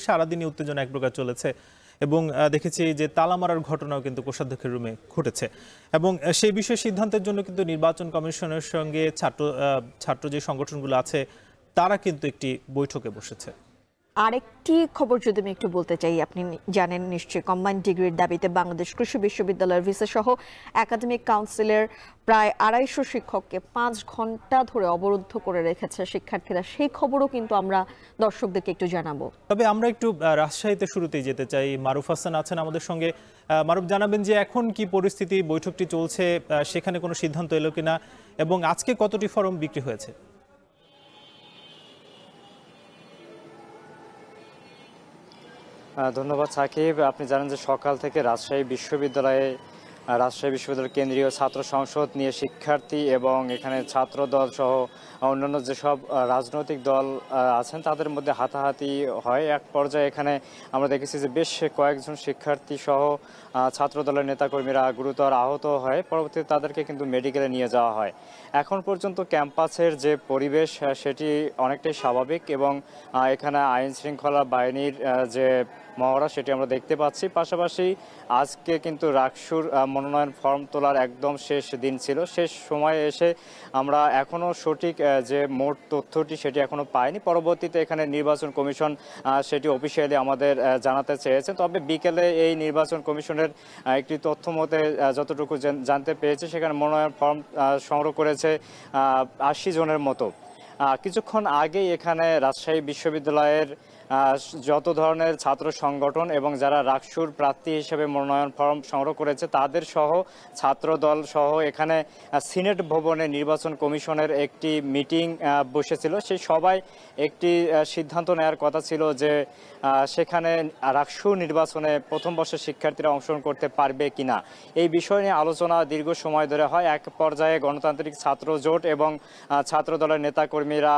সারাদিনই উত্তেজনা এক প্রকার চলেছে এবং দেখেছি যে তালা মারার ঘটনাও কিন্তু কোষাধ্যক্ষের রুমে ঘটেছে এবং সেই বিষয়ে সিদ্ধান্তের জন্য কিন্তু নির্বাচন কমিশনের সঙ্গে ছাত্র যে সংগঠনগুলো আছে তারা কিন্তু একটি বৈঠকে বসেছে। আরেকটি খবর যদি আমি একটু বলতে চাই, আপনি জানেন নিশ্চয়ই কম্বাইন্ড ডিগ্রির দাবিতে বাংলাদেশ কৃষি বিশ্ববিদ্যালয়ের ভিসা সহ একাডেমিক কাউন্সিলের প্রায় 250 শিক্ষককে 5 ঘন্টা ধরে অবরুদ্ধ করে রেখেছে শিক্ষার্থীরা। সেই খবরও কিন্তু আমরা দর্শকদেরকে একটু জানাবো। তবে আমরা একটু রাজশাহীতে শুরুতেই যেতে চাই। মারুফ হাসান আছেন আমাদের সঙ্গে। মারুফ, জানাবেন যে এখন কি পরিস্থিতি, বৈঠকটি চলছে, সেখানে কোনো সিদ্ধান্ত এলো কিনা এবং আজকে কতটি ফর্ম বিক্রি হয়েছে? ধন্যবাদ সাকিব। আপনি জানেন যে সকাল থেকে রাজশাহী বিশ্ববিদ্যালয়ের কেন্দ্রীয় ছাত্র সংসদ নিয়ে শিক্ষার্থী এবং এখানে ছাত্র দল সহ অন্যান্য যেসব রাজনৈতিক দল আছেন তাদের মধ্যে হাতাহাতি হয়। এক পর্যায়ে এখানে আমরা দেখেছি যে বেশ কয়েকজন শিক্ষার্থী সহ ছাত্র দলের নেতাকর্মীরা গুরুতর আহত হয়। পরবর্তীতে তাদেরকে কিন্তু মেডিকেলে নিয়ে যাওয়া হয়। এখন পর্যন্ত ক্যাম্পাসের যে পরিবেশ সেটি অনেকটাই স্বাভাবিক এবং এখানে আইন শৃঙ্খলা বাহিনীর যে মহড়া সেটি আমরা দেখতে পাচ্ছি। পাশাপাশি আজকে কিন্তু রাকসুর মনোনয়ন ফর্ম তোলার একদম শেষ দিন ছিল। শেষ সময়ে এসে আমরা এখনও সঠিক যে মোট তথ্যটি সেটি এখনও পাইনি। পরবর্তীতে এখানে নির্বাচন কমিশন সেটি অফিসিয়ালি আমাদের জানাতে চেয়েছে। তবে বিকেলে এই নির্বাচন কমিশনের একটি তথ্য মতে যতটুকু জানতে পেরেছে সেখানে মনোনয়ন ফর্ম সংগ্রহ করেছে 80 জনের মতো। কিছুক্ষণ আগেই এখানে রাজশাহী বিশ্ববিদ্যালয়ের যত ধরনের ছাত্র সংগঠন এবং যারা রাকসুর প্রার্থী হিসেবে মনোনয়ন ফর্ম সংগ্রহ করেছে তাদের সহ ছাত্র দল সহ এখানে সিনেট ভবনে নির্বাচন কমিশনের একটি মিটিং বসেছিল। সেই সবাই একটি সিদ্ধান্ত নেওয়ার কথা ছিল যে সেখানে রাকসু নির্বাচনে প্রথম বর্ষের শিক্ষার্থীরা অংশগ্রহণ করতে পারবে কিনা এই বিষয় নিয়ে আলোচনা দীর্ঘ সময় ধরে হয়। এক পর্যায়ে গণতান্ত্রিক ছাত্র জোট এবং ছাত্র দলের নেতাকর্মীরা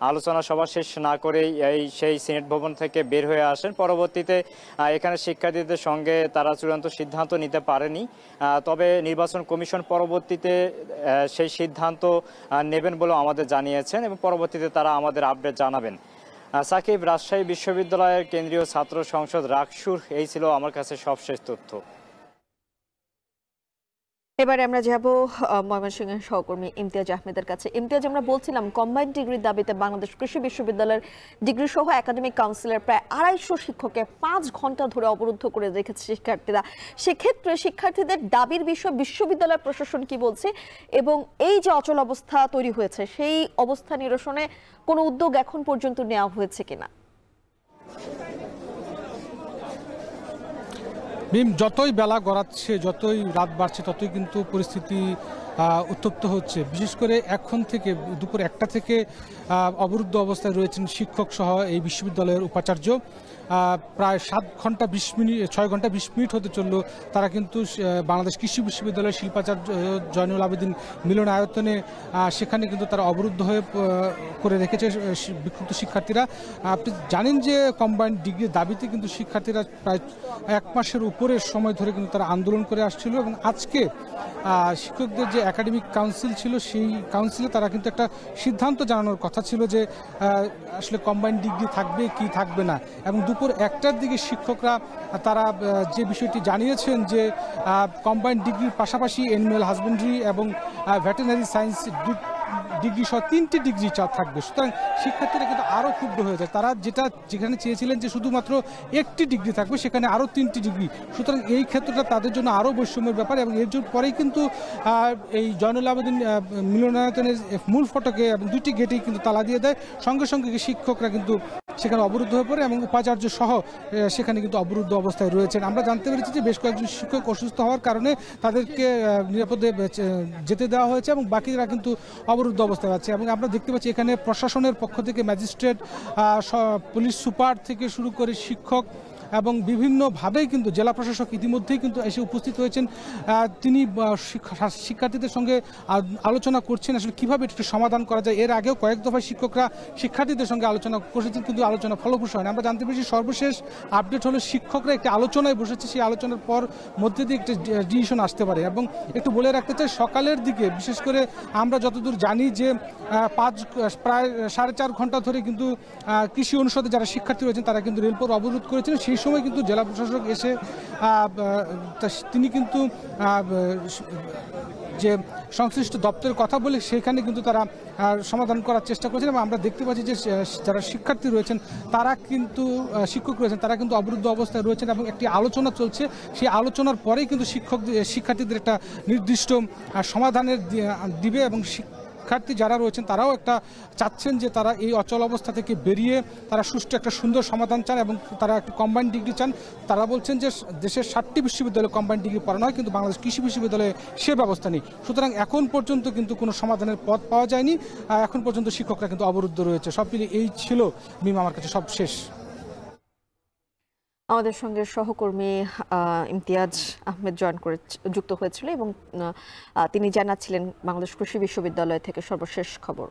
আলোচনা সভা শেষ না করেই সেই সিনেট ভবন থেকে বের হয়ে আসেন। পরবর্তীতে এখানে শিক্ষার্থীদের সঙ্গে তারা চূড়ান্ত সিদ্ধান্ত নিতে পারেনি। তবে নির্বাচন কমিশন পরবর্তীতে সেই সিদ্ধান্ত নেবেন বলেও আমাদের জানিয়েছেন এবং পরবর্তীতে তারা আমাদের আপডেট জানাবেন। সাকিব, রাজশাহী বিশ্ববিদ্যালয়ের কেন্দ্রীয় ছাত্র সংসদ রাকসুর এই ছিল আমার কাছে সবশেষ তথ্য। এবারে আমরা যাব ময়মনসিংহের সহকর্মী ইমতিয়াজ আহমেদের কাছে। ইমতিয়াজ, আমরা বলছিলাম কম্বাইন্ড ডিগ্রির দাবিতে বাংলাদেশ কৃষি বিশ্ববিদ্যালয়ের ডিগ্রি সহ একাডেমিক কাউন্সিলের প্রায় 250 শিক্ষককে 5 ঘন্টা ধরে অবরুদ্ধ করে রেখেছে শিক্ষার্থীরা। সেক্ষেত্রে শিক্ষার্থীদের দাবির বিষয়ে বিশ্ববিদ্যালয় প্রশাসন কি বলছে এবং এই যে অচল অবস্থা তৈরি হয়েছে সেই অবস্থা নিরসনে কোনো উদ্যোগ এখন পর্যন্ত নেওয়া হয়েছে কিনা? যতই বেলা গড়াচ্ছে, যতই রাত বাড়ছে, ততই কিন্তু পরিস্থিতি উত্তপ্ত হচ্ছে। বিশেষ করে এখন থেকে দুপুর 1টা থেকে অবরুদ্ধ অবস্থায় রয়েছেন শিক্ষক সহ এই বিশ্ববিদ্যালয়ের উপাচার্য। প্রায় 6 ঘন্টা 20 মিনিট হতে চলল তারা কিন্তু বাংলাদেশ কৃষি বিশ্ববিদ্যালয়ের শিল্পাচার্য জয়নুল আবেদিন মিলনায়তনে সেখানে কিন্তু তারা অবরুদ্ধ হয়ে করে রেখেছে বিক্ষুব্ধ শিক্ষার্থীরা। আপনি জানেন যে কম্বাইন্ড ডিগ্রির দাবিতে কিন্তু শিক্ষার্থীরা প্রায় 1 মাসের উপরে সময় ধরে কিন্তু তারা আন্দোলন করে আসছিল এবং আজকে শিক্ষকদের যে একাডেমিক কাউন্সিল ছিল সেই কাউন্সিলে তারা কিন্তু একটা সিদ্ধান্ত জানানোর কথা ছিল যে আসলে কম্বাইন্ড ডিগ্রি থাকবে কি থাকবে না। এবং দুপুর 1টার দিকে শিক্ষকরা তারা যে বিষয়টি জানিয়েছেন যে কম্বাইন্ড ডিগ্রির পাশাপাশি অ্যানিম্যাল হাজবেন্ডারি এবং ভেটেরিনারি সায়েন্স ডিগ্রি সহ 3টি ডিগ্রি থাকবে। সুতরাং শিক্ষার্থীরা কিন্তু আরও ক্ষুব্ধ হয়ে যায়। তারা যেখানে চেয়েছিলেন যে শুধুমাত্র একটি ডিগ্রি থাকবে সেখানে আরও 3টি ডিগ্রি। সুতরাং এই ক্ষেত্রটা তাদের জন্য আরও বৈষম্যের ব্যাপার এবং এর পরেই কিন্তু এই জয়নুল আবেদিন মিলনায়তনের মূল ফটকে এবং 2টি গেটেই কিন্তু তালা দিয়ে দেয়। সঙ্গে সঙ্গে শিক্ষকরা কিন্তু সেখানে অবরুদ্ধ হয়ে পড়ে এবং উপাচার্য সহ সেখানে কিন্তু অবরুদ্ধ অবস্থায় রয়েছেন। আমরা জানতে পেরেছি যে বেশ কয়েকজন শিক্ষক অসুস্থ হওয়ার কারণে তাদেরকে নিরাপদে যেতে দেওয়া হয়েছে এবং বাকিরা কিন্তু অবরুদ্ধ অবস্থায় আছে। এবং আমরা দেখতে পাচ্ছি এখানে প্রশাসনের পক্ষ থেকে ম্যাজিস্ট্রেট, পুলিশ সুপার থেকে শুরু করে শিক্ষক এবং বিভিন্নভাবেই কিন্তু জেলা প্রশাসক ইতিমধ্যেই কিন্তু এসে উপস্থিত হয়েছেন। তিনি শিক্ষার্থীদের সঙ্গে আলোচনা করছেন আসলে কীভাবে এটা সমাধান করা যায়। এর আগেও কয়েক দফায় শিক্ষকরা শিক্ষার্থীদের সঙ্গে আলোচনা করেছেন, কিন্তু আলোচনা ফলপ্রসূ হয়নি। আমরা জানতে পেরেছি সর্বশেষ আপডেট হলো শিক্ষকরা একটি আলোচনায় বসেছে, সেই আলোচনার পর মধ্যে দিয়ে একটি ডিসিশন আসতে পারে। এবং একটু বলে রাখতে চাই, সকালের দিকে বিশেষ করে আমরা যতদূর জানি যে প্রায় 4.5 ঘন্টা ধরে কিন্তু কৃষি অনুষদে যারা শিক্ষার্থী রয়েছেন তারা কিন্তু রেলপথ অবরোধ করেছেন। সেই সময় কিন্তু জেলা প্রশাসক এসে তিনি কিন্তু যে সংশ্লিষ্ট দপ্তরের কথা বলে সেখানে কিন্তু তারা সমাধান করার চেষ্টা করেছেন। এবং আমরা দেখতে পাচ্ছি যে যারা শিক্ষার্থী রয়েছেন তারা কিন্তু শিক্ষক রয়েছেন তারা কিন্তু অবরুদ্ধ অবস্থায় রয়েছেন এবং একটি আলোচনা চলছে। সেই আলোচনার পরেই কিন্তু শিক্ষার্থীদের একটা নির্দিষ্ট সমাধানের দিবে এবং শিক্ষার্থী যারা রয়েছেন তারাও একটা চাচ্ছেন যে তারা এই অচল অবস্থা থেকে বেরিয়ে তারা সুষ্ঠু একটা সুন্দর সমাধান চান এবং তারা একটা কম্বাইন্ড ডিগ্রি চান। তারা বলছেন যে দেশের 7টি বিশ্ববিদ্যালয়ে কম্বাইন্ড ডিগ্রি পড়ানো হয়, কিন্তু বাংলাদেশ কৃষি বিশ্ববিদ্যালয়ে সে ব্যবস্থা নেই। সুতরাং এখন পর্যন্ত কিন্তু কোনো সমাধানের পথ পাওয়া যায়নি। এখন পর্যন্ত শিক্ষকরা কিন্তু অবরুদ্ধ রয়েছে। সব মিলিয়ে এই ছিল মিম আমার কাছে সব শেষ। আমাদের সঙ্গে সহকর্মী ইমতিয়াজ আহমেদ যুক্ত হয়েছিল এবং তিনি জানাচ্ছিলেন বাংলাদেশ কৃষি বিশ্ববিদ্যালয় থেকে সর্বশেষ খবর।